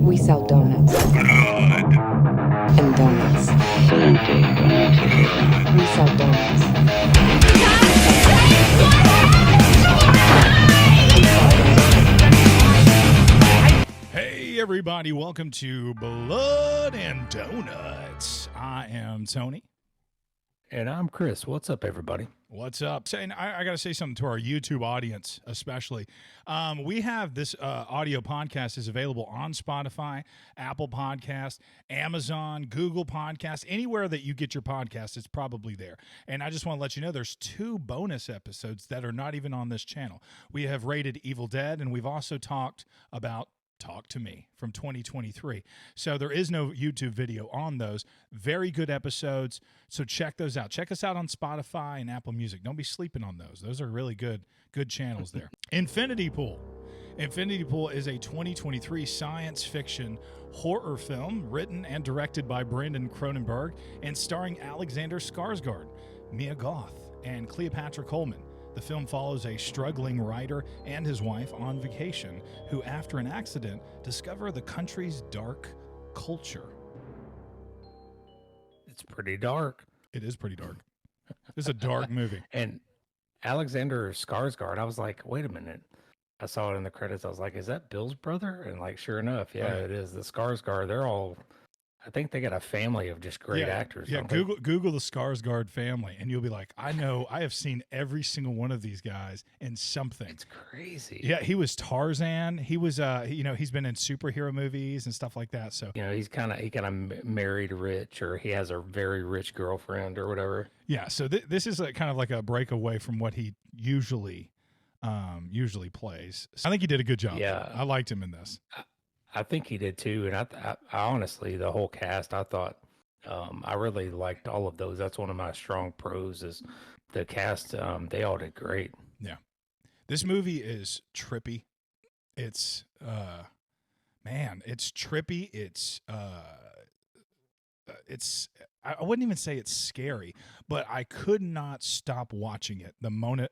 We sell donuts. And donuts. We sell donuts. Hey everybody, welcome to Blood and Donuts. I am Tony. And I'm Chris. What's up, everybody? What's up? And I got to say something to our YouTube audience, especially. We have this audio podcast is available on Spotify, Apple Podcast, Amazon, Google Podcast, anywhere that you get your podcast, it's probably there. And I just want to let you know there's 2 bonus episodes that are not even on this channel. We have rated Evil Dead, and we've also talked about Talk to Me from 2023. So there is no YouTube video on those. Very good episodes. So check those out. Check us out on Spotify and Apple Music. Don't be sleeping on those. Those are really good channels there. Infinity Pool. Infinity Pool is a 2023 science fiction horror film written and directed by Brandon Cronenberg and starring Alexander Skarsgård, Mia Goth, and Cleopatra Coleman. The film follows a struggling writer and his wife on vacation who, after an accident, discover the country's dark culture. It's pretty dark. It is pretty dark. It's a dark movie. And Alexander Skarsgård, I was like, wait a minute. I saw it in the credits. I was like, is that Bill's brother? And like, sure enough, yeah, it is. The Skarsgård, they're all, I think they got a family of just great actors. Yeah, Google the Skarsgård family, and you'll be like, I have seen every single one of these guys in something. It's crazy. Yeah, he was Tarzan. He was, he's been in superhero movies and stuff like that. So he kind of married rich, or he has a very rich girlfriend or whatever. Yeah, so this is kind of like a breakaway from what he usually plays. So I think he did a good job. Yeah, I liked him in this. I think he did too, and I honestly, the whole cast, I thought, I really liked all of those. That's one of my strong pros is the cast. They all did great. Yeah, this movie is trippy. It's it's trippy. I wouldn't even say it's scary, but I could not stop watching it. The moment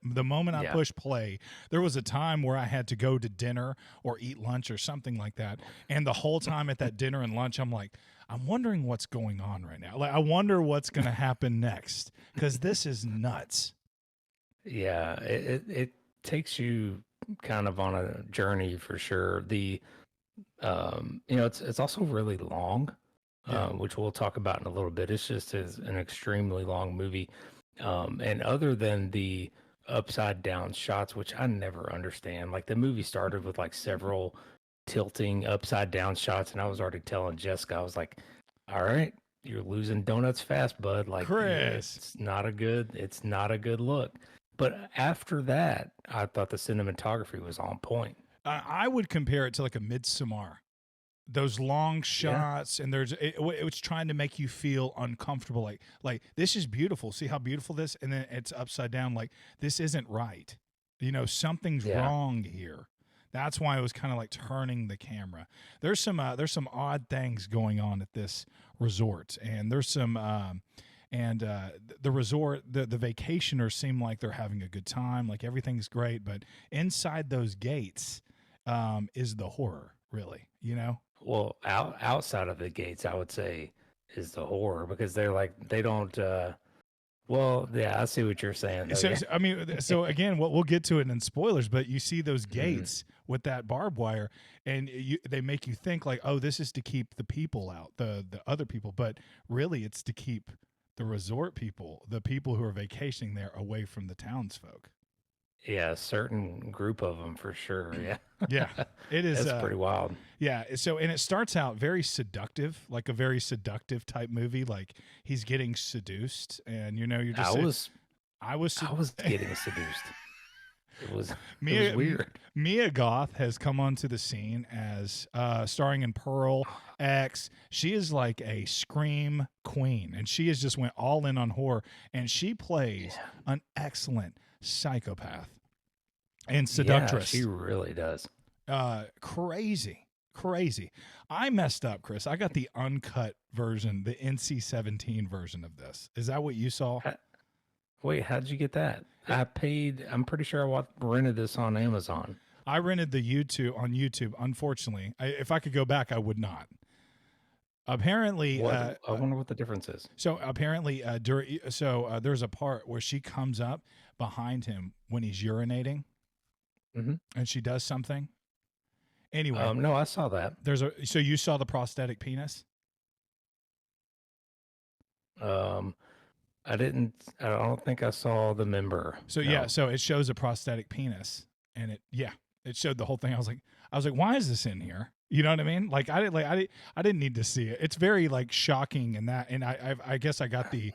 I pushed play, there was a time where I had to go to dinner or eat lunch or something like that. And the whole time at that dinner and lunch, I'm like, I'm wondering what's going on right now. Like, I wonder what's going to happen next because this is nuts. Yeah, it takes you kind of on a journey for sure. It's also really long. Which we'll talk about in a little bit. It's just an extremely long movie. And other than the upside down shots, which I never understand, like the movie started with like several tilting upside down shots. And I was already telling Jessica, I was like, all right, you're losing donuts fast, bud. Like, Chris, it's not a good look. But after that, I thought the cinematography was on point. I would compare it to like a Midsommar. Those long shots, and it was trying to make you feel uncomfortable. Like this is beautiful. See how beautiful this, and then it's upside down. Like this isn't right. Something's wrong here. That's why it was kind of like turning the camera. There's some odd things going on at this resort, and there's some the resort, the vacationers seem like they're having a good time. Like everything's great, but inside those gates is the horror, really. Well, outside of the gates, I would say is the horror because they're like they don't. I see what you're saying. Though, So again, we'll get to it in spoilers, but you see those gates with that barbed wire, and they make you think like, oh, this is to keep the people out, the other people, but really it's to keep the resort people, the people who are vacationing there, away from the townsfolk. Yeah, a certain group of them for sure. Yeah. Yeah, it is. That's pretty wild. Yeah. So, and it starts out very seductive, like a very seductive type movie. Like he's getting seduced, and you're just. I was getting seduced. It was weird. Mia Goth has come onto the scene as starring in Pearl X. She is like a scream queen, and she has just went all in on horror, and she plays an excellent psychopath and seductress. Yeah, she really does. Crazy. I messed up, Chris. I got the uncut version, the NC-17 version of this. Is that what you saw? Wait, how'd you get that? I'm pretty sure I rented this on Amazon. I rented the YouTube on YouTube. Unfortunately, if I could go back, I would not. Apparently, What I wonder what the difference is. so apparently, there's a part where she comes up behind him when he's urinating, Mhm. and she does something. Anyway, No, I saw that. so you saw the prosthetic penis? Um, I didn't. I don't think I saw the member. So No. yeah, so it shows a prosthetic penis, and it showed the whole thing. I was like, why is this in here? You know what I mean? Like I didn't need to see it. It's very like shocking and I guess I got the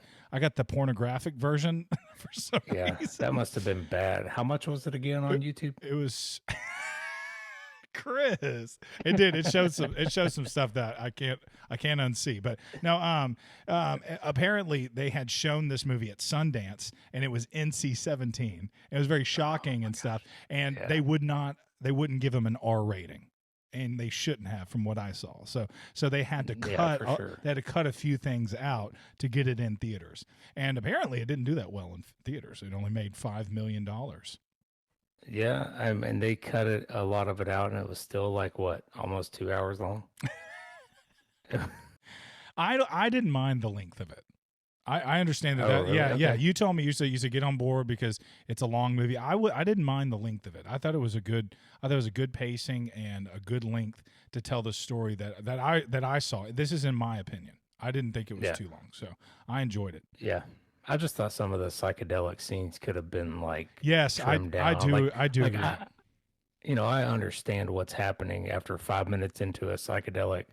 pornographic version for some Yeah, reason. that must have been bad. How much was it again on YouTube? It was Chris. It did. It showed some stuff that I can't unsee. But no, apparently they had shown this movie at Sundance and it was NC-17. It was very shocking and stuff. And Yeah. they wouldn't give him an R rating. And they shouldn't have, from what I saw. So they had to cut. for sure. They had to cut a few things out to get it in theaters. And apparently, it didn't do that well in theaters. It only made $5 million. Yeah, and they cut a lot of it out, and it was still like what, almost 2 hours long. I didn't mind the length of it. I understand that. Oh, really? Yeah. Okay. You told me you said get on board because it's a long movie. I didn't mind the length of it. I thought it was a good pacing and a good length to tell the story that I saw. This is in my opinion. I didn't think it was too long, so I enjoyed it. Yeah, I just thought some of the psychedelic scenes could have been like Yes, I trimmed do. down. I do. Like, agree. I understand what's happening after 5 minutes into a psychedelic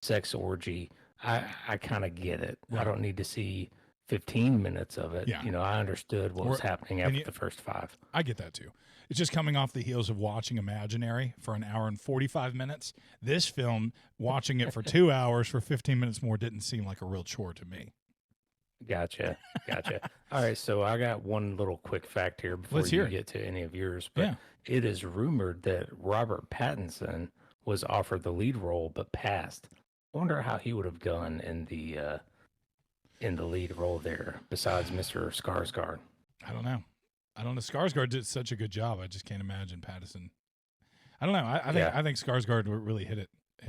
sex orgy. I kind of get it. Right. I don't need to see 15 minutes of it. Yeah. I understood what was happening after the first 5. I get that too. It's just coming off the heels of watching Imaginary for an hour and 45 minutes. This film, watching it for 2 hours for 15 minutes more, didn't seem like a real chore to me. Gotcha. All right, so I got one little quick fact here before Let's hear you it. get to any of yours. But Yeah. it is rumored that Robert Pattinson was offered the lead role but passed. I wonder how he would have done in the lead role there, besides Mr. Skarsgård. I don't know. Skarsgård did such a good job. I just can't imagine Pattinson. I don't know. I think Skarsgård would really hit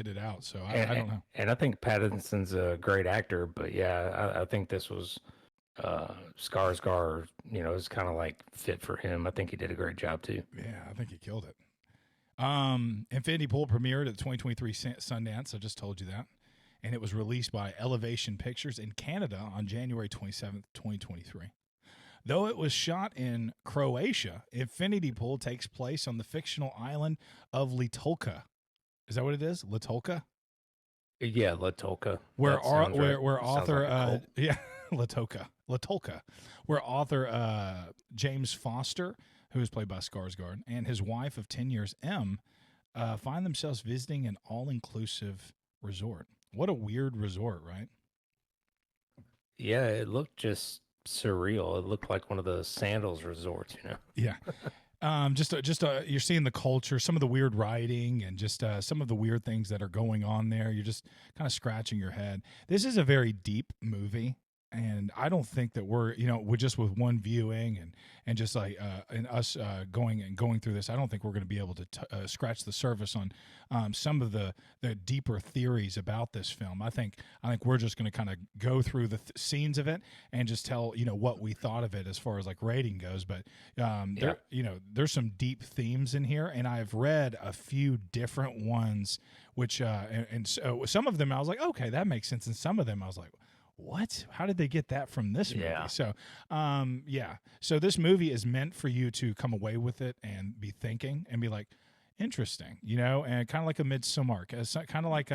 it out. So I don't know. And I think Pattinson's a great actor, but yeah, I think this was Skarsgård. Is kind of like fit for him. I think he did a great job too. Yeah, I think he killed it. Infinity Pool premiered at the 2023 Sundance. I just told you that. And it was released by Elevation Pictures in Canada on January 27th, 2023. Though it was shot in Croatia, Infinity Pool takes place on the fictional island of Litolka. Is that what it is? Litolka? Yeah, Latolka. Where That sounds right. where Sounds author like a cult. Latolka, where author James Foster, who is played by Skarsgård, and his wife of 10 years, M, find themselves visiting an all-inclusive resort. What a weird resort, right? Yeah, it looked just surreal. It looked like one of those sandals resorts, Yeah. You're seeing the culture, some of the weird writing, and just some of the weird things that are going on there. You're just kind of scratching your head. This is a very deep movie, and I don't think that we're just with one viewing and just like and us going through this. I don't think we're going to be able to scratch the surface on some of the deeper theories about this film. I think we're just going to kind of go through the scenes of it and just tell what we thought of it as far as like rating goes. But there's some deep themes in here, and I've read a few different ones, which and so some of them I was like, okay, that makes sense, and some of them I was like, what? How did they get that from this movie? Yeah. So, So this movie is meant for you to come away with it and be thinking and be like, interesting, and kind of like a Midsommar, kind of like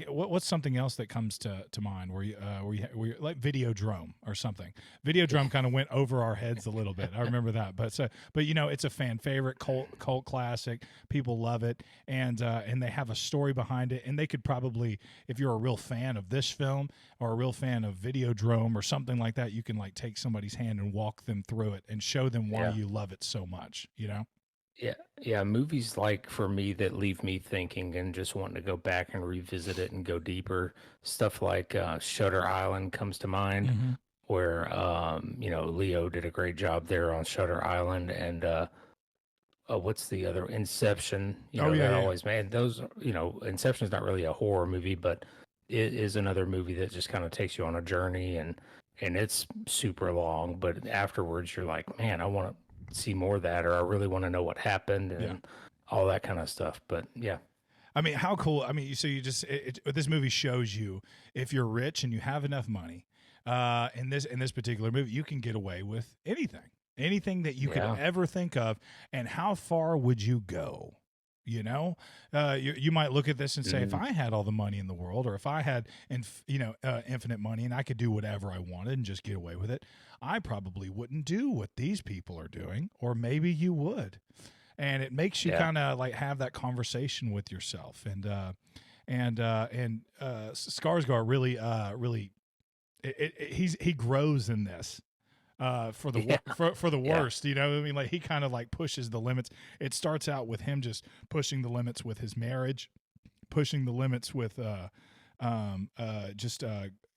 what's something else that comes to mind where you like Videodrome or something. Videodrome kind of went over our heads a little bit. I remember that, but it's a fan favorite, cult classic. People love it, and they have a story behind it. And they could probably, if you're a real fan of this film or a real fan of Videodrome or something like that, you can like take somebody's hand and walk them through it and show them why you love it so much. Yeah, movies like for me that leave me thinking and just wanting to go back and revisit it and go deeper. Stuff like Shutter Island comes to mind, where Leo did a great job there on Shutter Island, and what's the other Inception? Oh yeah, That yeah, always, man, those, Inception is not really a horror movie, but it is another movie that just kind of takes you on a journey, and it's super long, but afterwards you're like, man, I want to see more of that, or I really want to know what happened yeah. and all that kind of stuff. But yeah, I mean, how cool! I mean, so you just this movie shows you if you're rich and you have enough money, in this particular movie, you can get away with anything that you could yeah, ever think of, and how far would you go? You know, you might look at this and say, if mm, I had all the money in the world, or if I had, infinite money, and I could do whatever I wanted and just get away with it, I probably wouldn't do what these people are doing, or maybe you would, and it makes you yeah, kind of like have that conversation with yourself. And Skarsgård really he grows in this for the yeah, for the yeah, worst. You know, I mean, like he kind of like pushes the limits. It starts out with him just pushing the limits with his marriage, pushing the limits with just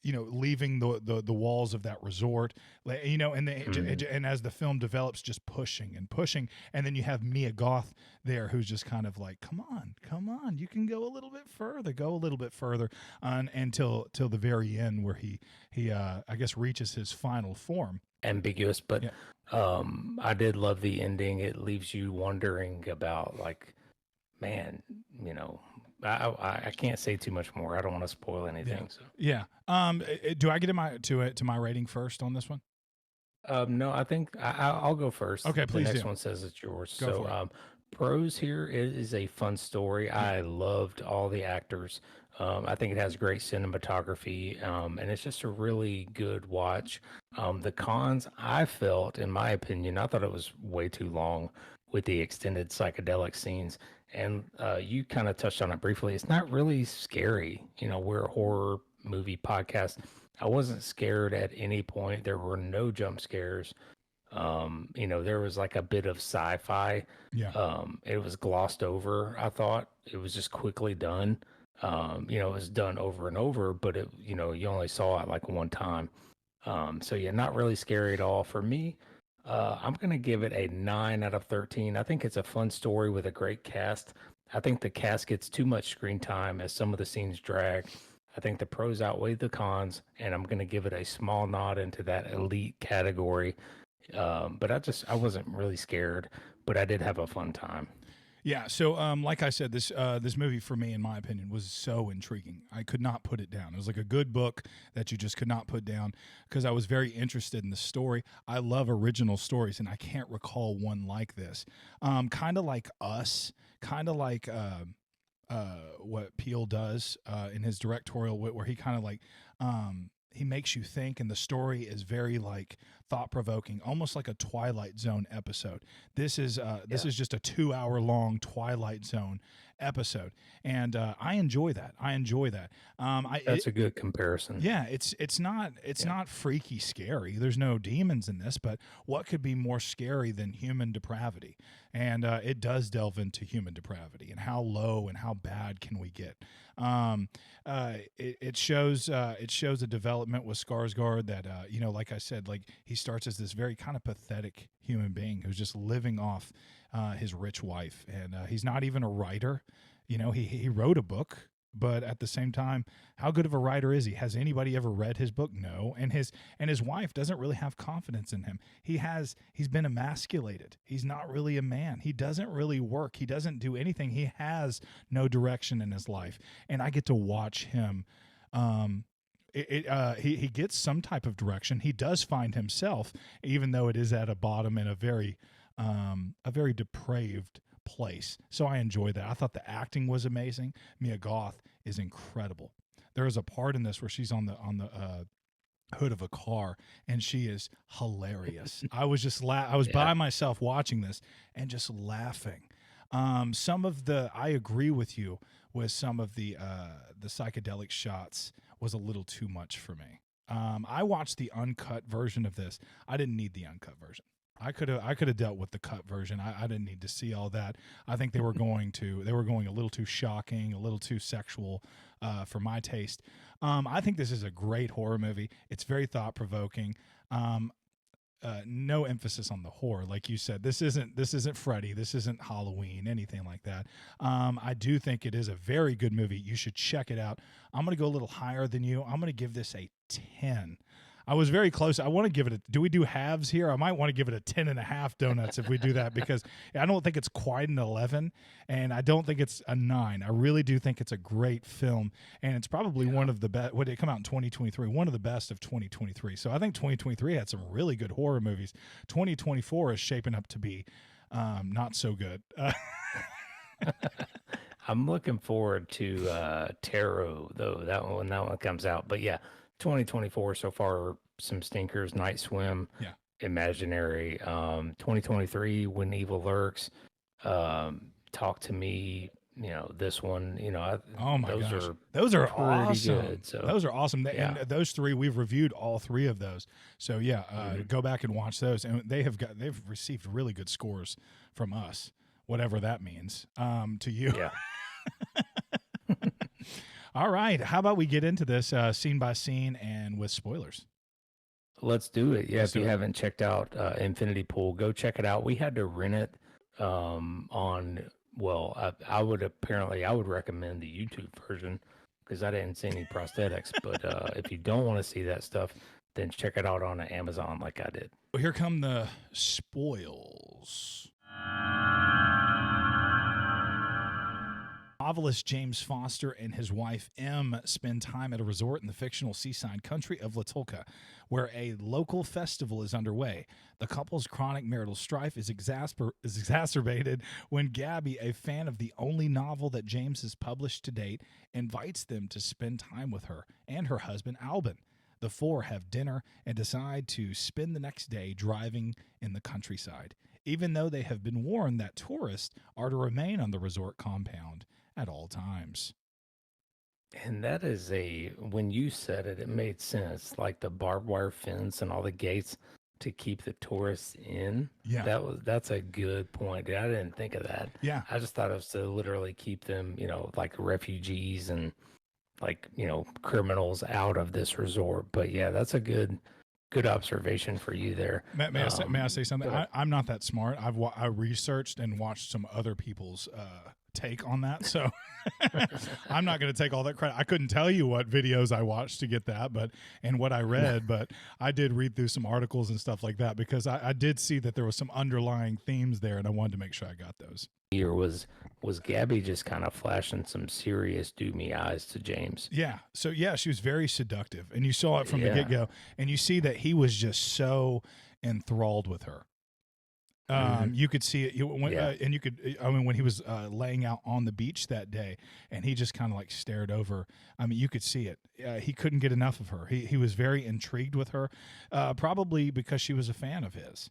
leaving the walls of that resort, mm, and as the film develops, just pushing and pushing, and then you have Mia Goth there, who's just kind of like, come on, you can go a little bit further, until till the very end, where he I guess reaches his final form. ambiguous, but Yeah. I did love the ending. It leaves you wondering about, like, man, you know, I can't say too much more. I don't want to spoil Yeah. anything. So, Yeah. Do I get to my rating first on this one? no, I think I'll go first. Okay, The please next do. one says it's yours. Go So, for it. pros here, it is a fun story. Yeah. I loved all the actors. I think it has great cinematography, and it's just a really good watch. The cons, I felt, in my opinion, I thought it was way too long with the extended psychedelic scenes. And you kind of touched on it briefly. It's not really scary. We're a horror movie podcast. I wasn't scared at any point. There were no jump scares. There was like a bit of sci-fi. Yeah. It was glossed over, I thought. It was just quickly done. It was done over and over, but you only saw it like one time. So yeah, not really scary at all. For me, I'm gonna give it a 9 out of 13. I think it's a fun story with a great cast. I think the cast gets too much screen time as some of the scenes drag. I think the pros outweigh the cons, and I'm gonna give it a small nod into that elite category. But I wasn't really scared, but I did have a fun time. Yeah. So, like I said, this movie for me, in my opinion, was so intriguing. I could not put it down. It was like a good book that you just could not put down, because I was very interested in the story. I love original stories, and I can't recall one like this. Kind of like Us, kind of like what Peele does in his directorial wit, where he kind of like he makes you think, and the story is very like thought provoking, almost like a Twilight Zone episode. This Yeah, is just a 2 hour long Twilight Zone episode, and I enjoy that. I enjoy that. that's a good comparison. Yeah, it's Yeah, not freaky scary. There's no demons in this, but what could be more scary than human depravity? And it does delve into human depravity and how low and how bad can we get. It shows a development with Skarsgård that like I said, like he starts as this very kind of pathetic human being who's just living off his rich wife, and he's not even a writer. He wrote a book, but at the same time, how good of a writer is he? Has anybody ever read his book? No. And his wife doesn't really have confidence in him. He's been emasculated. He's not really a man. He doesn't really work. He doesn't do anything. He has no direction in his life. And I get to watch him. He gets some type of direction. He does find himself, even though it is at a bottom in a very depraved place. So I enjoyed that. I thought the acting was amazing. Mia Goth is incredible. There is a part in this where she's on the hood of a car, and she is hilarious. I was yeah, by myself watching this and just laughing. I agree with you, with some of the psychedelic shots was a little too much for me. I watched the uncut version of this. I didn't need the uncut version. I could have dealt with the cut version. I didn't need to see all that. I think they were going a little too shocking, a little too sexual for my taste. I think this is a great horror movie. It's very thought provoking. Um, no emphasis on the horror, like you said. This isn't Freddy. This isn't Halloween, anything like that. I do think it is a very good movie. You should check it out. I'm going to go a little higher than you. I'm going to give this a 10. I was very close. I want to give it do we do halves here? I might want to give it a 10.5 donuts if we do that, because I don't think it's quite an 11, and I don't think it's a 9. I really do think it's a great film, and it's probably one of the best. What did it come out in 2023? One of the best of 2023. So I think 2023 had some really good horror movies. 2024 is shaping up to be not so good. I'm looking forward to Tarot, though, that one comes out. But yeah, 2024 so far, some stinkers: Night Swim, Imaginary, 2023, When Evil Lurks, Talk to Me, this one, oh my those gosh, are those are awesome. good. So those are awesome. yeah. And those 3, we've reviewed all 3 of those. So yeah, go back and watch those, and they've received really good scores from us, whatever that means to you. Yeah. All right, how about we get into this scene by scene and with spoilers? Let's do it. Yeah, if you haven't checked out Infinity Pool, go check it out. We had to rent it on. Well, I would recommend the YouTube version because I didn't see any prosthetics. But if you don't want to see that stuff, then check it out on Amazon like I did. Well, here come the spoils. Novelist James Foster and his wife Em spend time at a resort in the fictional seaside country of Latulca, where a local festival is underway. The couple's chronic marital strife is exacerbated when Gabbi, a fan of the only novel that James has published to date, invites them to spend time with her and her husband Albin. The 4 have dinner and decide to spend the next day driving in the countryside, even though they have been warned that tourists are to remain on the resort compound at all times. And that is when you said it, it made sense. Like the barbed wire fence and all the gates to keep the tourists in. Yeah. That's a good point. I didn't think of that. Yeah. I just thought it was to literally keep them, like refugees and like, criminals out of this resort. But yeah, that's a good observation for you there. May I say something? I'm not that smart. I researched and watched some other people's take on that, so I'm not going to take all that credit. I couldn't tell you what videos I watched to get that, and what I read, but I did read through some articles and stuff like that, because I did see that there was some underlying themes there, and I wanted to make sure I got those. Here was Gabbi just kind of flashing some serious doomy eyes to James. Yeah. So yeah, she was very seductive, and you saw it from the get-go, and you see that he was just so enthralled with her. You could see it, and you could. I mean, when he was laying out on the beach that day, and he just kind of like stared over. I mean, you could see it. He couldn't get enough of her. He was very intrigued with her, probably because she was a fan of his.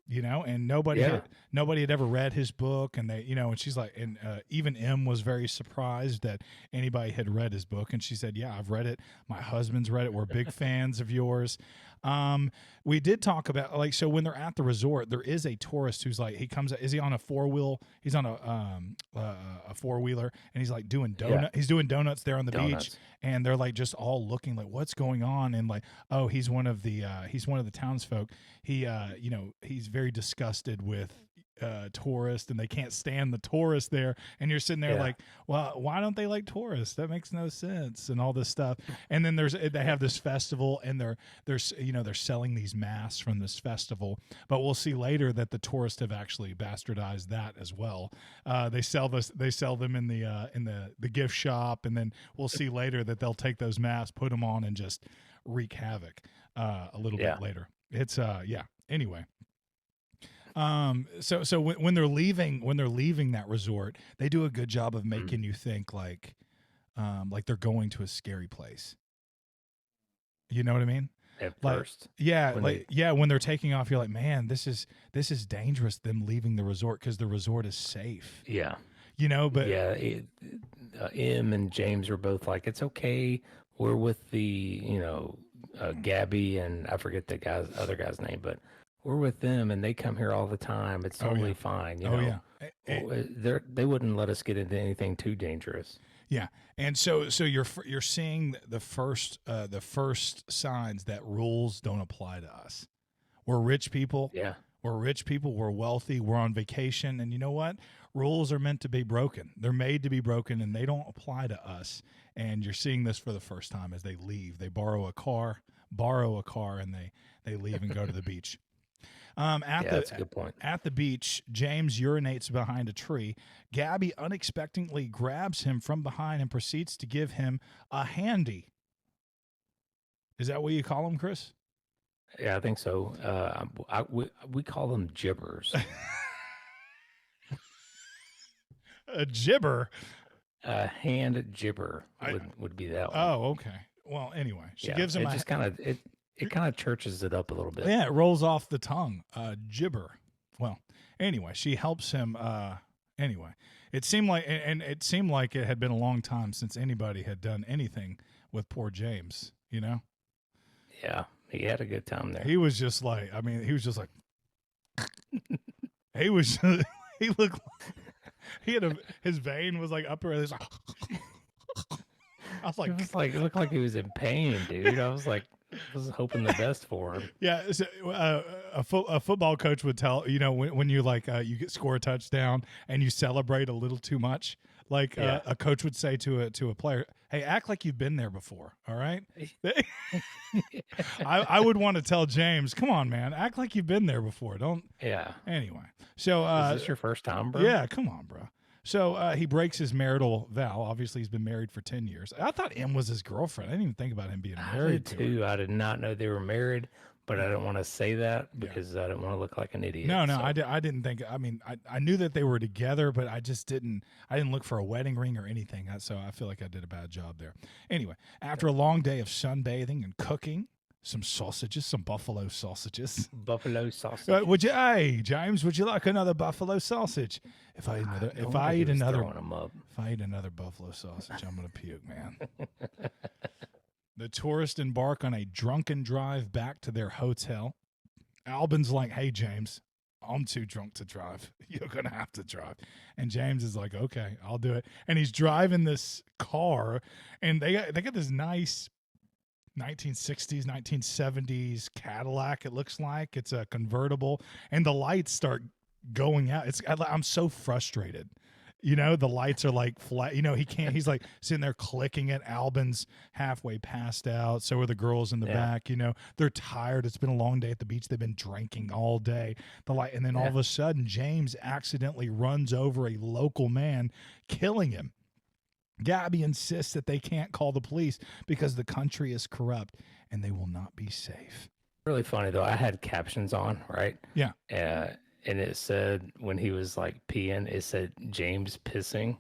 And nobody had ever read his book, and they, and she's like, and even Em was very surprised that anybody had read his book, and she said, "Yeah, I've read it. My husband's read it. We're big fans of yours." We did talk about so when they're at the resort, there is a tourist who's like, he comes. Is he on a 4-wheel? He's on a 4-wheeler, and he's like doing donut. Yeah. He's doing donuts there on the beach, and they're like just all looking like, what's going on? And like, oh, he's one of the townsfolk. He's very disgusted with tourists, and they can't stand the tourists there, and you're sitting there like, well, why don't they like tourists? That makes no sense, and all this stuff. And then they have this festival, and they're selling these masks from this festival, but we'll see later that the tourists have actually bastardized that as well. They sell them in the gift shop, and then we'll see later that they'll take those masks, put them on, and just wreak havoc a little bit later. It's anyway. So when they're leaving that resort, they do a good job of making you think like they're going to a scary place. You know what I mean? At first. When they're taking off, you're like, man, this is dangerous, them leaving the resort, because the resort is safe. Yeah. But Em and James are both like, it's okay. We're with the, Gabbi, and I forget the other guy's name, but we're with them, and they come here all the time. It's totally fine. They wouldn't let us get into anything too dangerous. Yeah, and so you're seeing the first signs that rules don't apply to us. We're rich people. Yeah. We're rich people. We're wealthy. We're on vacation. And you know what? Rules are meant to be broken. They're made to be broken, and they don't apply to us. And you're seeing this for the first time as they leave. They borrow a car, and they leave and go to the beach. That's a good point. At the beach, James urinates behind a tree. Gabbi unexpectedly grabs him from behind and proceeds to give him a handy. Is that what you call him, Chris? Yeah, I think so. We call them gibbers. A gibber? A hand gibber would be that one. Oh, okay. Well, anyway, she gives him it just kind of churches it up a little bit. Yeah, it rolls off the tongue. Gibber. Well, anyway, she helps him. Anyway, it seemed like it had been a long time since anybody had done anything with poor James. You know? Yeah, he had a good time there. He was just like, he was just like, he was. He looked. He had his vein was like up there. Like, I was like, it looked like he was in pain, dude. I was hoping the best for him. Yeah, so, a football coach would tell when you score a touchdown and you celebrate a little too much. A coach would say to a player, "Hey, act like you've been there before." All right. I would want to tell James, "Come on, man, act like you've been there before." Don't. Yeah. Anyway, so is this your first time, bro? Yeah, come on, bro. So he breaks his marital vow. Obviously, he's been married for 10 years. I thought Em was his girlfriend. I didn't even think about him being married to her. I did not know they were married, but I didn't want to say that because I didn't want to look like an idiot. No, I didn't think. I knew that they were together, but I just didn't. I didn't look for a wedding ring or anything. So I feel like I did a bad job there. Anyway, after a long day of sunbathing and cooking, some sausages, some buffalo sausages. Buffalo sausage. Hey, James, would you like another buffalo sausage? If I eat another buffalo sausage, I'm gonna puke, man. The tourists embark on a drunken drive back to their hotel. Albin's like, "Hey, James, I'm too drunk to drive. You're gonna have to drive." And James is like, "Okay, I'll do it." And he's driving this car, and they got this nice 1960s, 1970s Cadillac. It looks like it's a convertible, and the lights start going out. I'm so frustrated. The lights are like flat. He can't. He's like sitting there clicking it. Albin's halfway passed out. So are the girls in the back. They're tired. It's been a long day at the beach. They've been drinking all day. And then all of a sudden, James accidentally runs over a local man, killing him. Gabbi insists that they can't call the police because the country is corrupt and they will not be safe. Really funny though. I had captions on, right? Yeah. And it said when he was like peeing, it said James pissing,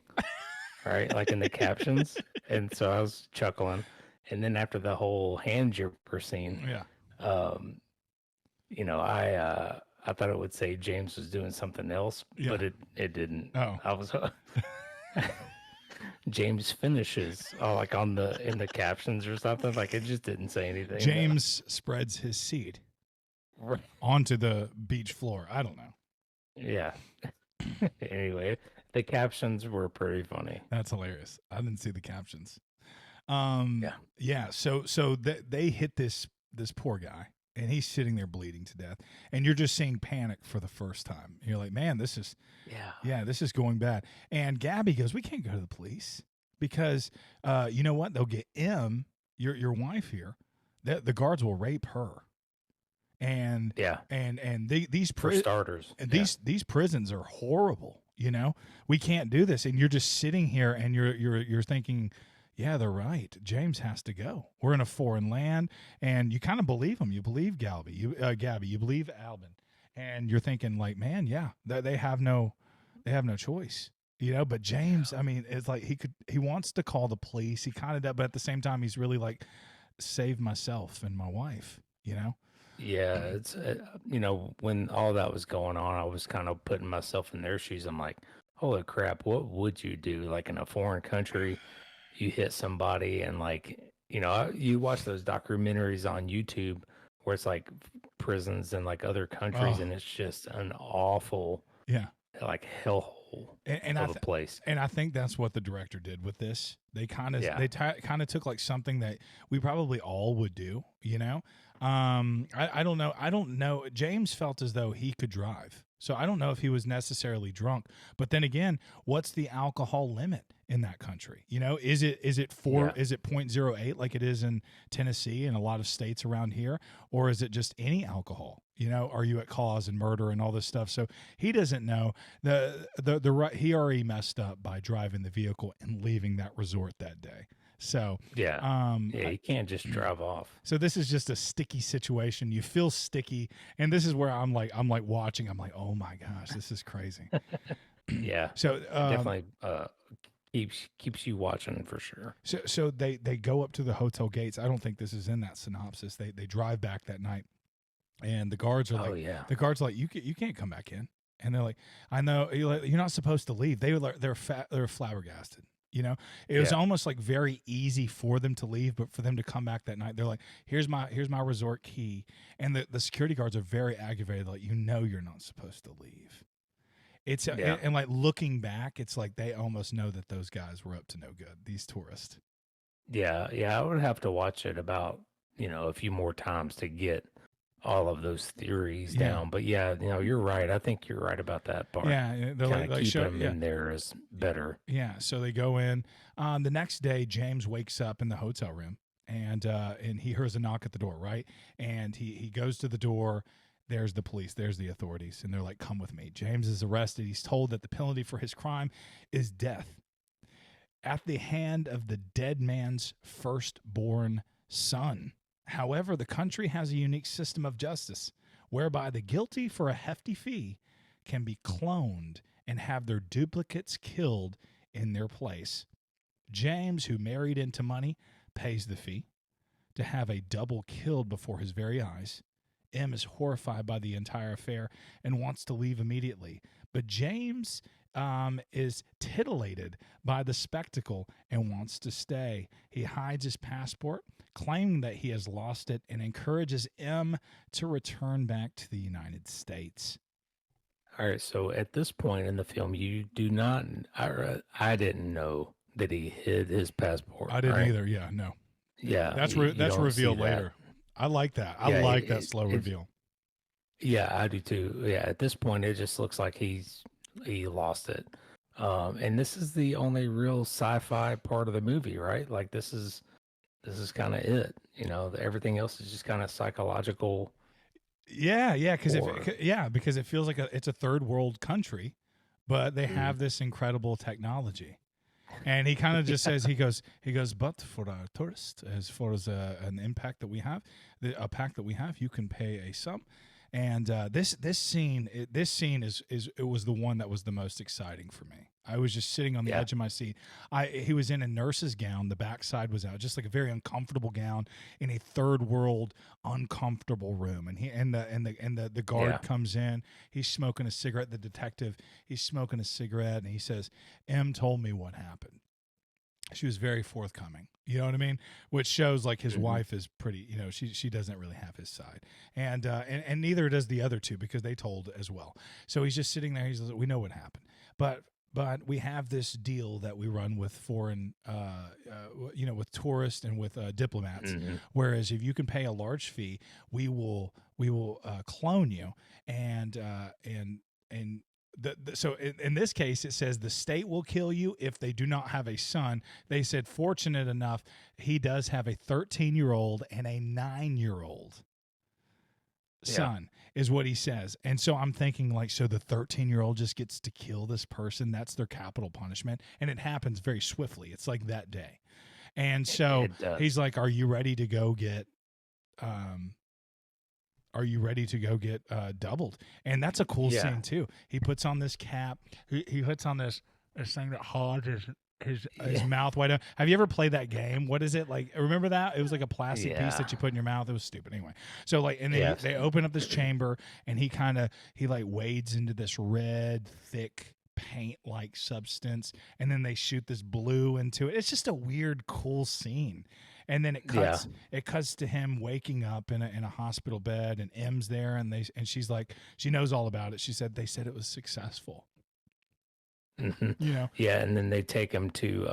right? Like in the captions. And so I was chuckling. And then after the whole hand jibber scene, I thought it would say James was doing something else, but it didn't. Oh. I was James finishes in the captions or something. Like it just didn't say anything. James spreads his seed onto the beach floor. I don't know. Yeah. Anyway, the captions were pretty funny. That's hilarious. I didn't see the captions. Yeah. So they hit this poor guy, and he's sitting there bleeding to death, and you're just seeing panic for the first time. You're like, man, this is going bad. And Gabbi goes, "We can't go to the police because you know what? They'll get Em, your wife here. The guards will rape her." And these for starters, these prisons are horrible. We can't do this. And you're just sitting here and you're thinking, yeah, they're right. James has to go. We're in a foreign land, and you kind of believe him. You believe Gabbi. You believe Albin, and you're thinking like, man, yeah, they have no choice. But James, it's like he wants to call the police. He kind of does, but at the same time, he's really like, save myself and my wife. Yeah, it's when all that was going on, I was kind of putting myself in their shoes. I'm like, holy crap, what would you do? Like in a foreign country, you hit somebody and you watch those documentaries on YouTube where it's like prisons in like other countries, and it's just an awful like hellhole. hole and of a place. and I think that's what the director did with this. They Yeah. kind of took like something that we probably all would do, you know. I don't know. I don't know. James felt as though he could drive, so I don't know if he was necessarily drunk. But then again, what's the alcohol limit in that country? You know, is it is it Yeah. 0.08 like it is in Tennessee and a lot of states around here, or is it just any alcohol? You know, are you at cause and murder and all this stuff? So he doesn't know. He already messed up by driving the vehicle and leaving that resort that day. So Yeah. I- You can't just drive off. so this is just a sticky situation. You feel sticky, and this is where I'm like watching. I'm like, oh my gosh, this is crazy. Yeah. So Definitely keeps you watching for sure. so they go up to the hotel gates. I don't think this is in that synopsis. They drive back that night, and the guards are Oh like, yeah. the guards are like, you can't come back in. And they're like, I know you're not supposed to leave. They're flabbergasted. You know, it was Yeah. almost like very easy for them to leave, but for them to come back that night, they're like, here's my resort key. And the security guards are very aggravated, like, you're not supposed to leave. It's Yeah. and like looking back, it's like they almost know that those guys were up to no good, these tourists. Yeah. I would have to watch it about, a few more times to get all of those theories Yeah. down. But yeah, you're right. I think you're right about that part. Yeah, they're Kind of like keep show, them in there is better. Yeah, so they go in. The next day, James wakes up in the hotel room, and he hears a knock at the door, right? And he goes to the door. There's the police. There's the authorities, and they're like, "Come with me." James is arrested. He's told that the penalty for his crime is death at the hand of the dead man's firstborn son. However, the country has a unique system of justice whereby the guilty for a hefty fee can be cloned and have their duplicates killed in their place. James, who married into money, pays the fee to have a double killed before his very eyes. M is horrified by the entire affair and wants to leave immediately. But James is titillated by the spectacle and wants to stay. He hides his passport, claiming that he has lost it, and encourages M to return back to the United States. All right. So at this point in the film, you do not. I didn't know that he hid his passport. I didn't right? either. Yeah, no. Yeah. That's you that's don't revealed see that. later. I like that. I Yeah, like that slow reveal. Yeah, I do too. Yeah. At this point, it just looks like he lost it. And this is the only real sci-fi part of the movie, right? Like this is kind of it. Everything else is just kind of psychological. Yeah, because Or- because it feels like it's a third world country, but they have this incredible technology. And he kind of just says he goes, but for our tourists, as far as an impact that we have, a pack that we have, you can pay a sum. And this scene is it was the one that was the most exciting for me. I was just sitting on the edge of my seat. He was in a nurse's gown. The backside was out, just like a very uncomfortable gown in a third world uncomfortable room. And the guard comes in. He's smoking a cigarette. The detective, he's smoking a cigarette, and he says, "M told me what happened." She was very forthcoming. You know what I mean? Which shows like his wife is pretty, she doesn't really have his side. And neither does the other two because they told as well. So he's just sitting there. He's like, we know what happened. But we have this deal that we run with foreign, with tourists and with diplomats. Whereas if you can pay a large fee, we will clone you and so in this case, it says the state will kill you if they do not have a son. They said, fortunate enough, he does have a 13-year-old and a 9-year-old son, is what he says. And so I'm thinking, like, so the 13-year-old just gets to kill this person. That's their capital punishment. And it happens very swiftly. It's like that day. And so he's like, are you ready to go get doubled? And that's a cool scene too. He puts on this cap. He puts on this thing that holds his mouth wide open. Have you ever played that game? What is it like? Remember that? It was like a plastic piece that you put in your mouth. It was stupid. Anyway, so like, and they open up this chamber, and he wades into this red, thick paint like substance, and then they shoot this blue into it. It's just a weird, cool scene. And then it cuts to him waking up in a hospital bed, and M's there, and she's like, she knows all about it. She said they said it was successful. Hmm. You know, Yeah, and then they take him to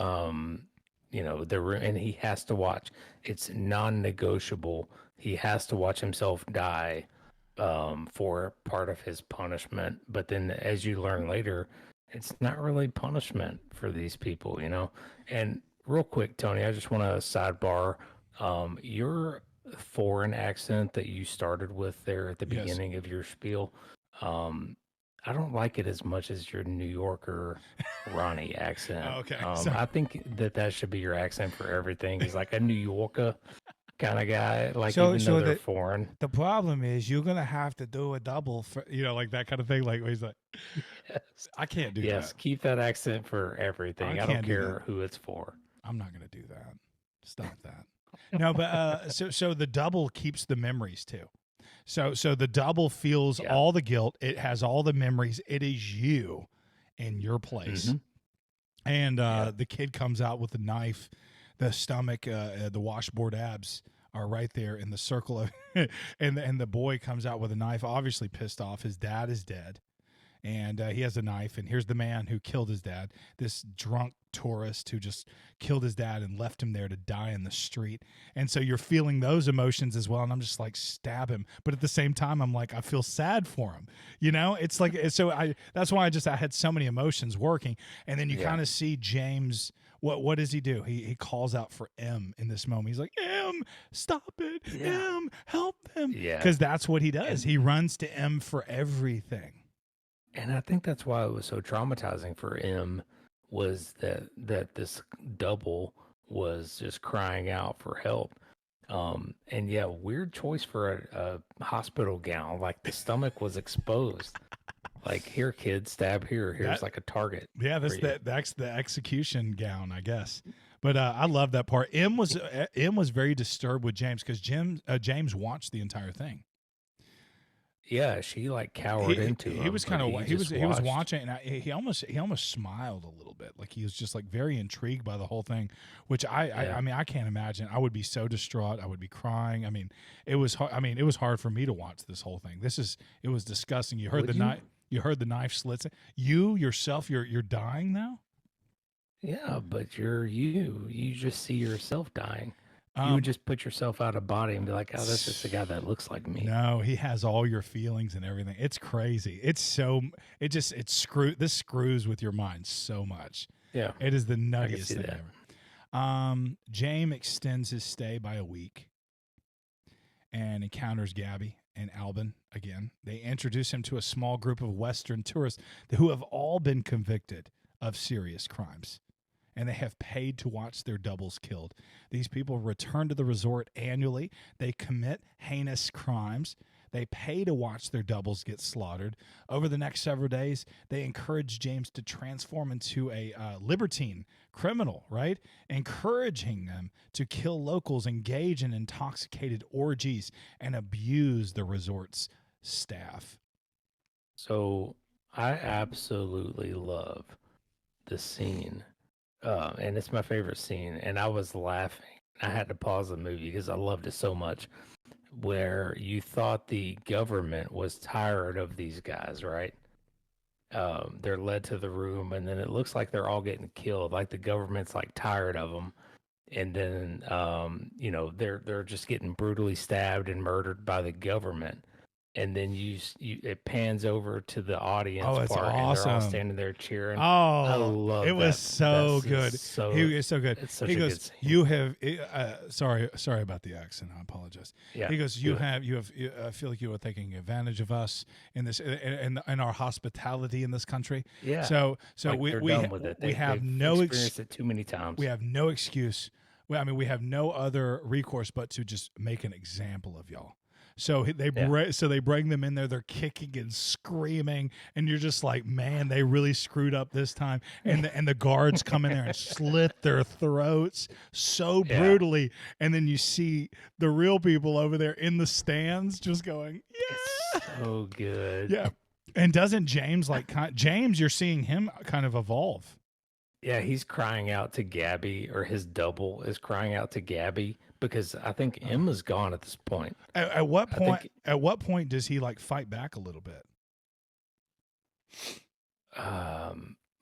the room, and he has to watch. It's non-negotiable. He has to watch himself die for part of his punishment. But then, as you learn later, it's not really punishment for these people, you know. And real quick, Tony, I just want to sidebar. Your foreign accent that you started with there at the yes. beginning of your spiel, um, I don't like it as much as your New Yorker Ronnie accent. Oh, okay. So I think that should be your accent for everything. He's like a New Yorker kind of guy, like So, even though so they're the foreign. the problem is you're gonna have to do a double for. like that kind of thing. Like he's like, Yes. I can't do Yes, that. keep that accent for I everything. I don't can't do that. care who it's for. I'm not gonna do that. Stop that. No, but so the double keeps the memories too. So the double feels Yeah. all the guilt. It has all the memories. It is you in your place. Mhm. And Yeah. the kid comes out with a knife. The stomach, the washboard abs are right there in the circle of, and the boy comes out with a knife, obviously pissed off. His dad is dead, and he has a knife. And here's the man who killed his dad, this drunk tourist who just killed his dad and left him there to die in the street. And so you're feeling those emotions as well. And I'm just like, stab him. But at the same time, I'm like, I feel sad for him. You know, it's like, so that's why I had so many emotions working. And then you Yeah. kind of see James. What does he do? He calls out for M in this moment. He's like, M, stop it. Yeah. M, help them. Yeah. Because that's what he does. And- He runs to M for everything. And I think that's why it was so traumatizing for him was that this double was just crying out for help. And yeah, weird choice for a hospital gown. Like the stomach was exposed. Like here, kid, stab here. Here's That- like a target. Yeah, for you. that's the execution gown, I guess. But I love that part. M was very disturbed with James because James watched the entire thing. Yeah, she like cowered into him. He was kind but of he was just watched. watching, and he almost smiled a little bit, like he was just like very intrigued by the whole thing, which Yeah. I mean I can't imagine. I would be so distraught. I would be crying. I mean it was it was hard for me to watch this whole thing. It was disgusting. You heard Would the you? knife. You heard the knife slits. You yourself, you're dying now. Yeah, but you just see yourself dying. You Um, would just put yourself out of body and be like, oh, that's just a guy that looks like me. No, he has all your feelings and everything. It's crazy. This screws with your mind so much. Yeah, It is the I can nuttiest see thing that. ever. James extends his stay by a week and encounters Gabby and Albin again. They introduce him to a small group of Western tourists who have all been convicted of serious crimes, and they have paid to watch their doubles killed. These people return to the resort annually. They commit heinous crimes. They pay to watch their doubles get slaughtered. Over the next several days, they encourage James to transform into a libertine criminal, right? Encouraging them to kill locals, engage in intoxicated orgies, and abuse the resort's staff. So I absolutely love the scene, and it's my favorite scene. And I was laughing. I had to pause the movie because I loved it so much. Where you thought the government was tired of these guys, right? They're led to the room, and then it looks like they're all getting killed. Like the government's like tired of them, and then they're just getting brutally stabbed and murdered by the government. And then it pans over to the audience Oh, it's part, and they're all awesome. standing there cheering. I Oh, love it was that. so That's good. just so He is so good. it's such He a goes, good scene. "You have." Sorry about the accent. I apologize. Yeah, He goes, do it. I feel like you are taking advantage of us in this, in our hospitality in this country. Yeah. So Like we they're we done with it. we have they've no experienced it too many times. we have no excuse. We have no other recourse but to just make an example of y'all. So they bring them in there. They're kicking and screaming, and you're just like, man, they really screwed up this time. And the guards come in there and slit their throats so Yeah. brutally. And then you see the real people over there in the stands just going, yeah, It's so good. yeah. And doesn't James James? You're seeing him kind of evolve. Yeah, he's crying out to Gabby, or his double is crying out to Gabby, because I think Emma's gone at this point. At what I point? think- At what point does he like fight back a little bit?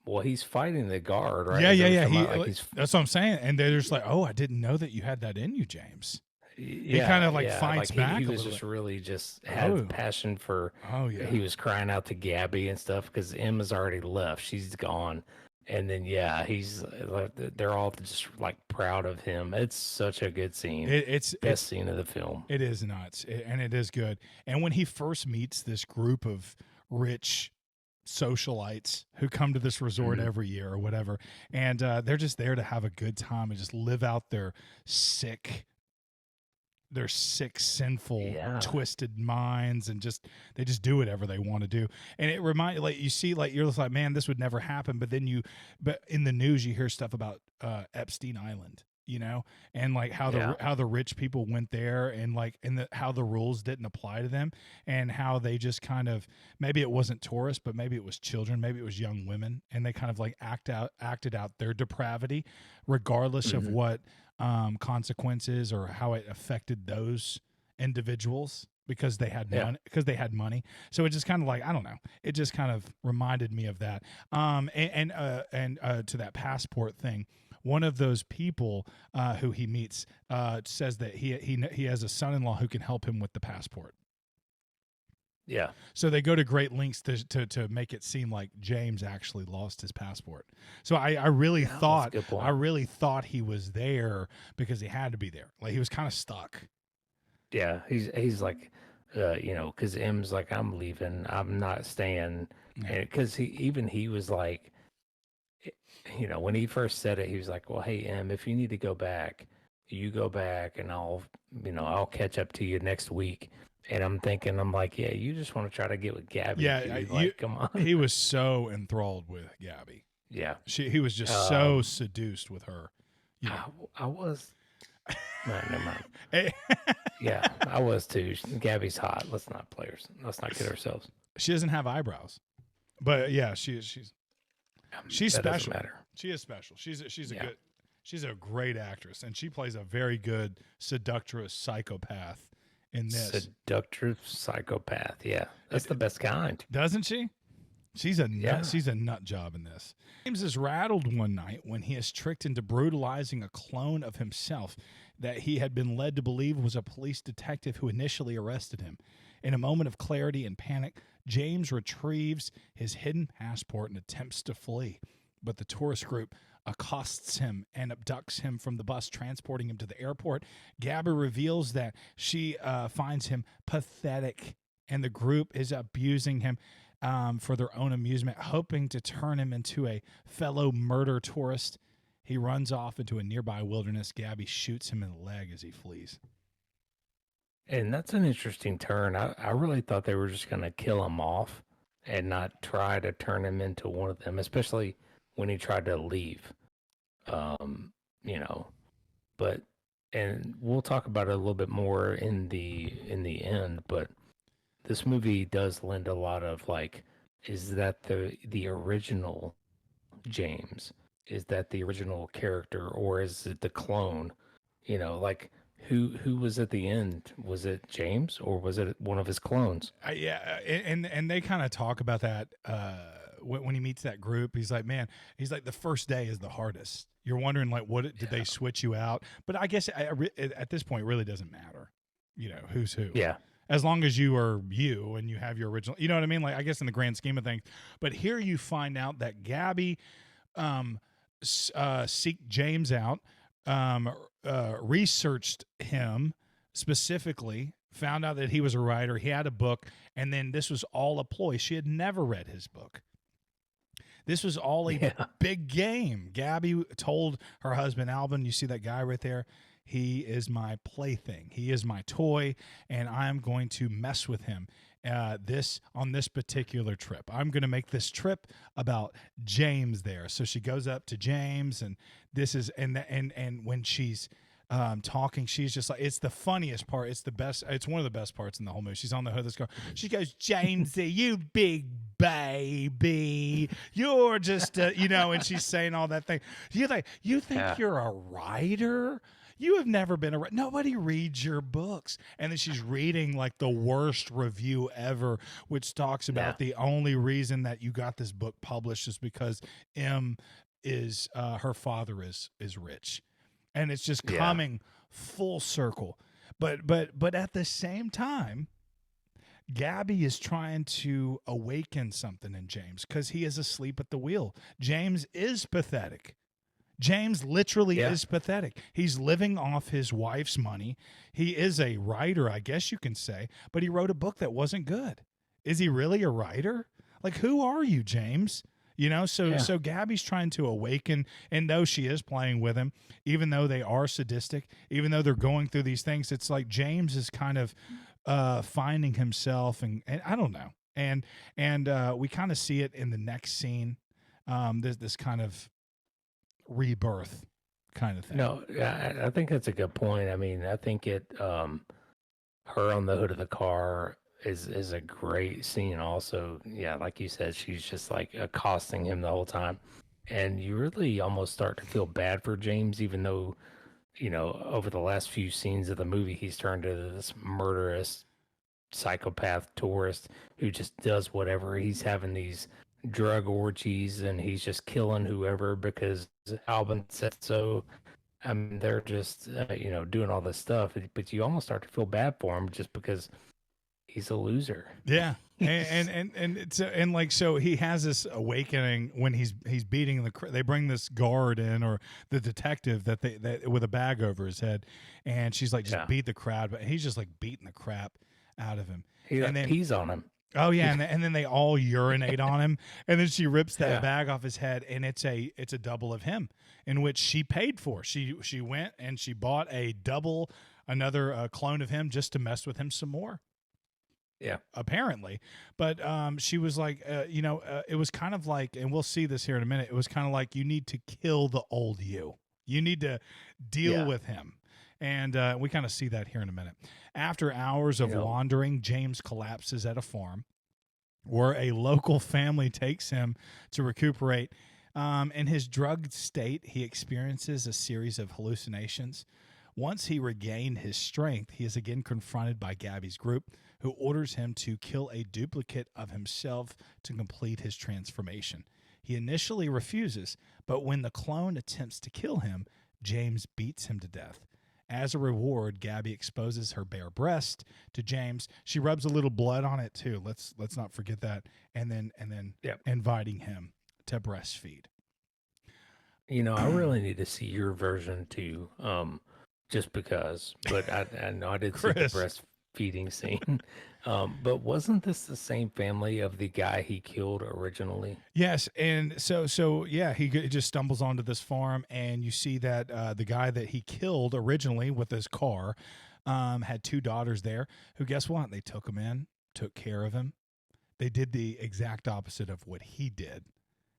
Well, he's fighting the guard, right? Yeah, Is that yeah, what yeah. you're talking He, about? Like he's that's what I'm saying. And they're just like, oh, I didn't know that you had that in you, James. He kind yeah, of like yeah. fights Like he back a was little just bit. really just Oh, had passion for. oh yeah. He was crying out to Gabby and stuff because Emma's already left. She's gone, and then yeah, he's like they're all just like proud of him. It's such a good scene. It's Best scene of the film. it is nuts, and it is good. And when he first meets this group of rich socialites who come to this resort Mhm. every year or whatever, and they're just there to have a good time and just live out sick their sick, sinful, Yeah, twisted minds, and they just do whatever they want to do. And it reminds, like, you see, like, you're just like, man, this would never happen. But in the news you hear stuff about Epstein Island, and like yeah. how the rich people went there, and like how the rules didn't apply to them, and how they just kind of, maybe it wasn't tourists, but maybe it was children, maybe it was young women, and they kind of like acted out their depravity, regardless of Mhm. what consequences or how it affected those individuals, because they had Yeah. money. So it just kind of like, I don't know, it just kind of reminded me of that. And to that passport thing, one of those people who he meets says that he has a son-in-law who can help him with the passport. Yeah. So they go to great lengths to make it seem like James actually lost his passport. So I really Yeah, that's a thought good point. I really thought he was there because he had to be there. Like, he was kind of stuck. Yeah, he's like, because M's like, I'm leaving, I'm not staying, Yeah. and because he was like, when he first said it, he was like, well, hey M, if you need to go back, you go back, and I'll catch up to you next week. And I'm like, yeah, you just want to try to get with Gabby, Yeah, dude. Like, come on. he was so enthralled with Gabby. Yeah. He was just so seduced with her. I was. No, never mind. Eh, Yeah, I was too. Gabby's hot. Let's not kid ourselves. she doesn't have eyebrows, but yeah, she's That special. doesn't matter. She is special. Yeah. She's a great actress, and she plays a very good seductress psychopath in this. Seductive psychopath. Yeah, that's the best kind. Doesn't she? She's a Yeah. she's a nut job in this. James is rattled one night when he is tricked into brutalizing a clone of himself that he had been led to believe was a police detective who initially arrested him. In a moment of clarity and panic, James retrieves his hidden passport and attempts to flee, but the tourist group accosts him and abducts him from the bus, transporting him to the airport. Gabby reveals that she finds him pathetic, and the group is abusing him for their own amusement, hoping to turn him into a fellow murder tourist. He runs off into a nearby wilderness. Gabby shoots him in the leg as he flees. And that's an interesting turn. I really thought they were just going to kill him off and not try to turn him into one of them, especially when he tried to leave. You know, but and we'll talk about it a little bit more in the end, but this movie does lend a lot of like, is that the original James? Is that the original character, or is it the clone? Like who was at the end? Was it James, or was it one of his clones? Yeah, and they kind of talk about that when he meets that group. He's like, man, the first day is the hardest. You're wondering, like, did they switch you out? But I guess at this point, it really doesn't matter, who's who. Yeah. As long as you are you and you have your original, you know what I mean? Like, I guess in the grand scheme of things. But here you find out that Gabby seeked James out, researched him specifically, found out that he was a writer, he had a book, and then this was all a ploy. She had never read his book. This was all a big game. Gabby told her husband, Alvin, you see that guy right there? He is my plaything. He is my toy, and I'm going to mess with him on this particular trip. I'm going to make this trip about James there. So she goes up to James, and this is and when she's talking, she's just like, it's the funniest part. It's the best. It's one of the best parts in the whole movie. She's on the hood of this car. She goes, Jamesy, you big baby, you're just and she's saying all that thing. You think you're a writer? You have never been a nobody reads your books. And then she's reading like the worst review ever, which talks Yeah. about the only reason that you got this book published is because M is her father is rich. And it's just Yeah. coming full circle. But at the same time, Gabby is trying to awaken something in James because he is asleep at the wheel. James is pathetic. James literally Yeah. is pathetic. He's living off his wife's money. He is a writer, I guess you can say, but he wrote a book that wasn't good. Is he really a writer? Like, who are you, James? You know, so Gabby's trying to awaken, and though she is playing with him, even though they are sadistic, even though they're going through these things, it's like James is kind of finding himself, and I don't know, and we kind of see it in the next scene, this kind of rebirth kind of thing. No, I think that's a good point. I mean, I think her on the hood of the car is a great scene. Also, yeah, like you said, she's just like accosting him the whole time, and you really almost start to feel bad for James, even though, over the last few scenes of the movie, he's turned into this murderous psychopath tourist who just does whatever. He's having these drug orgies and he's just killing whoever because Albin said so. I mean, they're just doing all this stuff, but you almost start to feel bad for him just because he's a loser. Yeah. And it's and like so he has this awakening when he's beating they bring this guard in, or the detective that with a bag over his head, and she's like, just beat the crowd, but he's just like beating the crap out of him. He pees on him. Oh yeah, and then they all urinate on him, and then she rips that bag off his head, and it's a double of him, in which she paid for. She went and she bought another clone of him just to mess with him some more. Yeah, apparently, but she was like, it was kind of like, and we'll see this here in a minute. It was kind of like, you need to kill the old you. You need to deal with him. And we kind of see that here in a minute. After hours of wandering, James collapses at a farm where a local family takes him to recuperate. In his drugged state, he experiences a series of hallucinations. Once he regained his strength, he is again confronted by Gabby's group, who orders him to kill a duplicate of himself to complete his transformation. He initially refuses, but when the clone attempts to kill him, James beats him to death. As a reward, Gabby exposes her bare breast to James. She rubs a little blood on it too. Let's not forget that. And then inviting him to breastfeed. I really need to see your version too, just because. But I know I did see the breastfeeding scene. But wasn't this the same family of the guy he killed originally? Yes, and so yeah, he just stumbles onto this farm, and you see that the guy that he killed originally with his car had two daughters there, who, guess what? They took him in, took care of him. They did the exact opposite of what he did.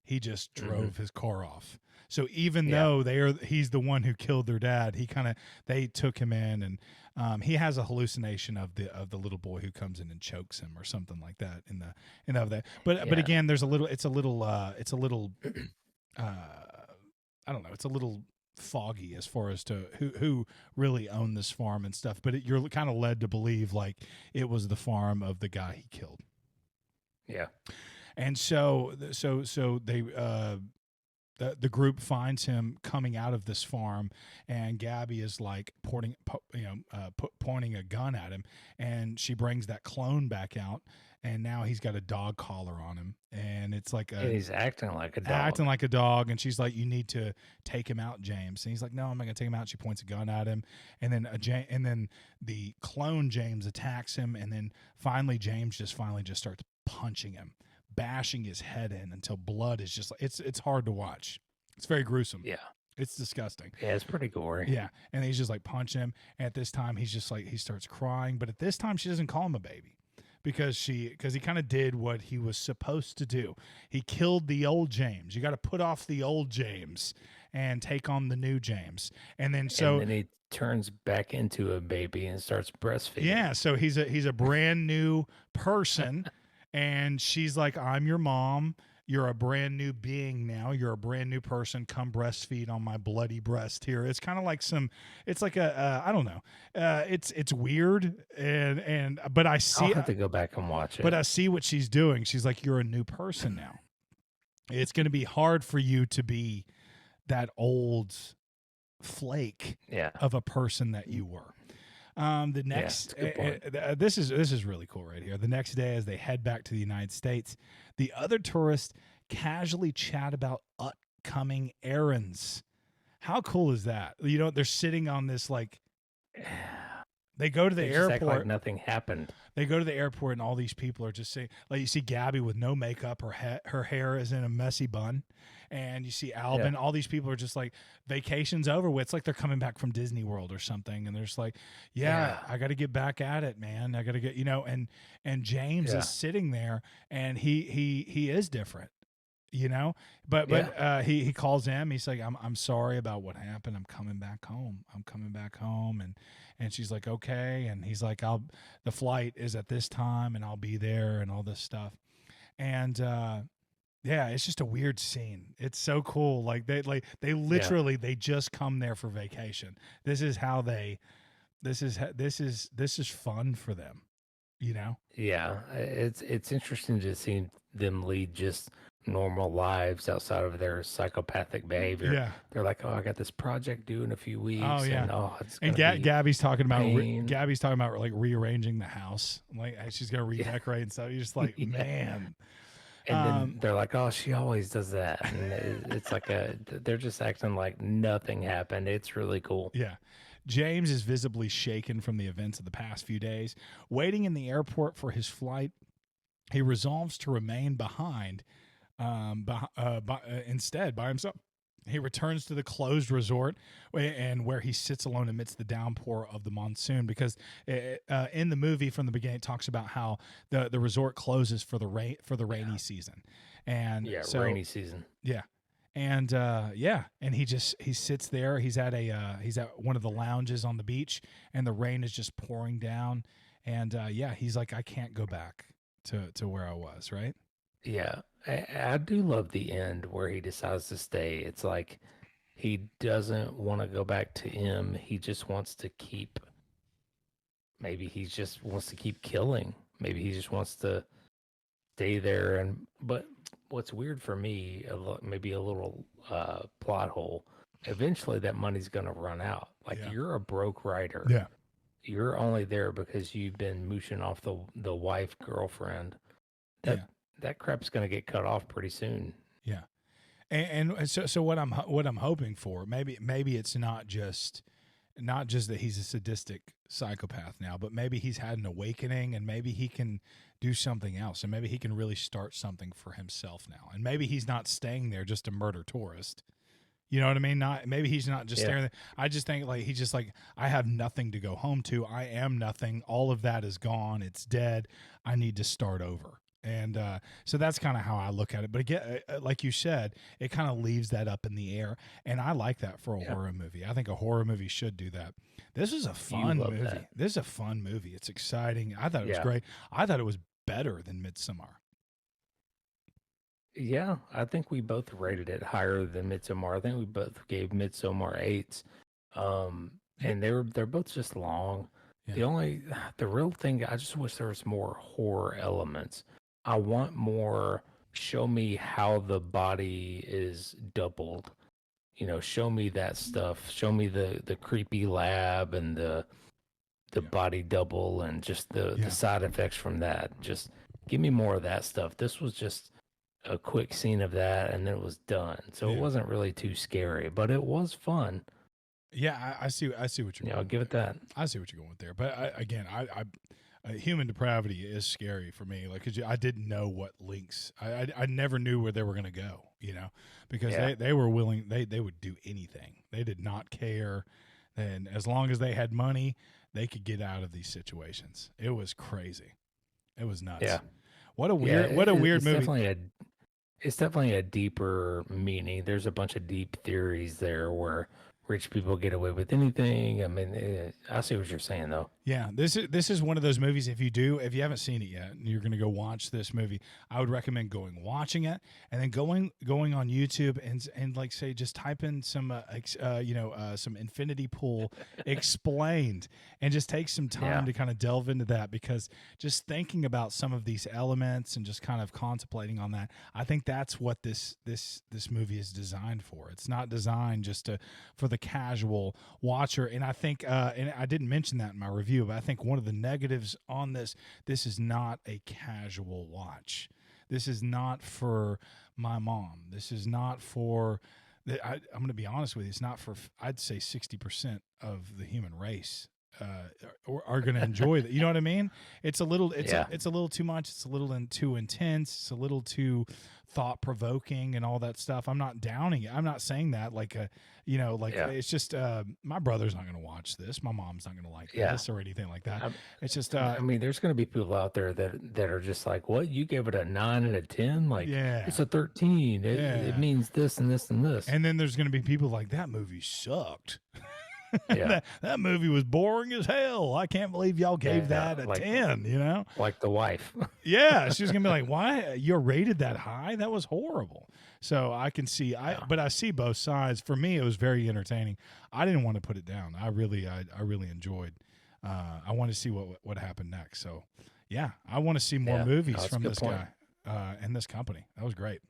He just drove his car off. So even though he's the one who killed their dad, they took him in, and he has a hallucination of the little boy who comes in and chokes him or something like that of that. But again, it's a little I don't know, it's a little foggy as far as to who really owned this farm and stuff. But you're kind of led to believe like it was the farm of the guy he killed. Yeah. And so they the group finds him coming out of this farm, and Gabby is like pointing a gun at him, and she brings that clone back out, and now he's got a dog collar on him, and it's like he's acting like a dog, and she's like, you need to take him out, James, and he's like, no, I'm not gonna take him out. She points a gun at him, and then the clone James attacks him, and then finally James just starts punching him, bashing his head in until blood is just like, it's hard to watch. It's very gruesome. Yeah. It's disgusting. Yeah, it's pretty gory. Yeah. And he's just like punching him. And at this time he's just like, he starts crying, but at this time she doesn't call him a baby because he kind of did what he was supposed to do. He killed the old James. You got to put off the old James and take on the new James. And then he turns back into a baby and starts breastfeeding. Yeah. So he's a brand new person. And she's like, I'm your mom. You're a brand new being now. You're a brand new person. Come breastfeed on my bloody breast here. It's kind of like it's like I don't know. It's weird but I'll have to go back and watch it. But I see what she's doing. She's like, you're a new person now. It's going to be hard for you to be that old flake of a person that you were. The next, this is really cool right here. The next day, as they head back to the United States, the other tourists casually chat about upcoming errands. How cool is that? You know, they're sitting on this like. They go to the airport. Act like nothing happened. They go to the airport, and all these people are just saying, like, you see Gabbi with no makeup, her hair is in a messy bun, and you see Albin. All these people are just like, vacation's over with. It's like they're coming back from Disney World or something, and they're just like, I got to get back at it, man. I got to get, and James is sitting there, and he is different. But he calls him. He's like, I'm sorry about what happened. I'm coming back home. And she's like, okay. And he's like, the flight is at this time, and I'll be there, and all this stuff. And it's just a weird scene. It's so cool. Like they literally they just come there for vacation. This is fun for them. Yeah, it's interesting to see them lead just normal lives outside of their psychopathic behavior. Yeah, they're like, I got this project due in a few weeks. Oh yeah, and Gabby's talking about like rearranging the house. Like she's gonna redecorate and stuff. You're just like, man. And then they're like, oh, she always does that. And it's like they're just acting like nothing happened. It's really cool. Yeah. James is visibly shaken from the events of the past few days. Waiting in the airport for his flight, he resolves to remain behind instead by himself. He returns to the closed resort and where he sits alone amidst the downpour of the monsoon, because in the movie from the beginning it talks about how the resort closes for the rainy season. And rainy season. Yeah. And and he sits there. He's at one of the lounges on the beach, and the rain is just pouring down. And he's like, I can't go back to where I was, right? Yeah, I do love the end where he decides to stay. It's like he doesn't want to go back to him. He just wants to keep. Maybe he just wants to keep killing. Maybe he just wants to stay there. But what's weird for me, maybe a little plot hole. Eventually, that money's going to run out. Like you're a broke writer. Yeah, you're only there because you've been mooching off the wife, girlfriend. That crap's going to get cut off pretty soon. Yeah. And so what I'm hoping for, maybe it's not just that he's a sadistic psychopath now, but maybe he's had an awakening, and maybe he can do something else, and maybe he can really start something for himself now. And maybe he's not staying there just to murder tourists. You know what I mean? Maybe he's not just staring there. I just think like he's just like, I have nothing to go home to. I am nothing. All of that is gone. It's dead. I need to start over. And so that's kind of how I look at it. But again, like you said, it kind of leaves that up in the air. And I like that for a horror movie. I think a horror movie should do that. This is a fun movie. This is a fun movie. It's exciting. I thought it was great. I thought it was better than Midsommar. Yeah, I think we both rated it higher than Midsommar. I think we both gave Midsommar 8s. And they're both just long. Yeah. The real thing, I just wish there was more horror elements. I want more, show me how the body is doubled. Show me that stuff. Show me the creepy lab and the body double and just the side effects from that. Just give me more of that stuff. This was just a quick scene of that, and then it was done. So it wasn't really too scary, but it was fun. Yeah, I see what you're going. I'll give it that. I see what you're going with there. But human depravity is scary for me. Like, 'cause I didn't know what links. I never knew where they were going to go. Because they were willing. They would do anything. They did not care. And as long as they had money, they could get out of these situations. It was crazy. It was nuts. Yeah. What a weird movie. It's definitely a deeper meaning. There's a bunch of deep theories there where rich people get away with anything. I mean, I see what you're saying though. Yeah, this is one of those movies. If you haven't seen it yet, and you're going to go watch this movie, I would recommend watching it, and then going on YouTube and like say just type in some some infinity pool explained, and just take some time to kind of delve into that, because just thinking about some of these elements and just kind of contemplating on that, I think that's what this movie is designed for. It's not designed just for the casual watcher, and I think and I didn't mention that in my review, but I think one of the negatives on this is not a casual watch. This is not for my mom. This is not for I'm going to be honest with you. It's not for, I'd say 60% of the human race are going to enjoy that. You know what I mean? It's a little too much. It's a little too intense. It's a little too thought provoking and all that stuff. I'm not downing it. I'm not saying that it's just my brother's not going to watch this. My mom's not going to like this or anything like that. It's just I mean, there's going to be people out there that are just like, what, you gave it a 9 out of 10? Like, it's a 13. It means this and this and this. And then there's going to be people like, that movie sucked. Yeah. that movie was boring as hell. I can't believe y'all gave that a 10, you know? Like the wife. Yeah, she's going to be like, why? You're rated that high? That was horrible. So I can see, but I see both sides. For me, it was very entertaining. I didn't want to put it down. I really enjoyed. I want to see what happened next. So, yeah, I want to see more movies from this guy and this company. That was great.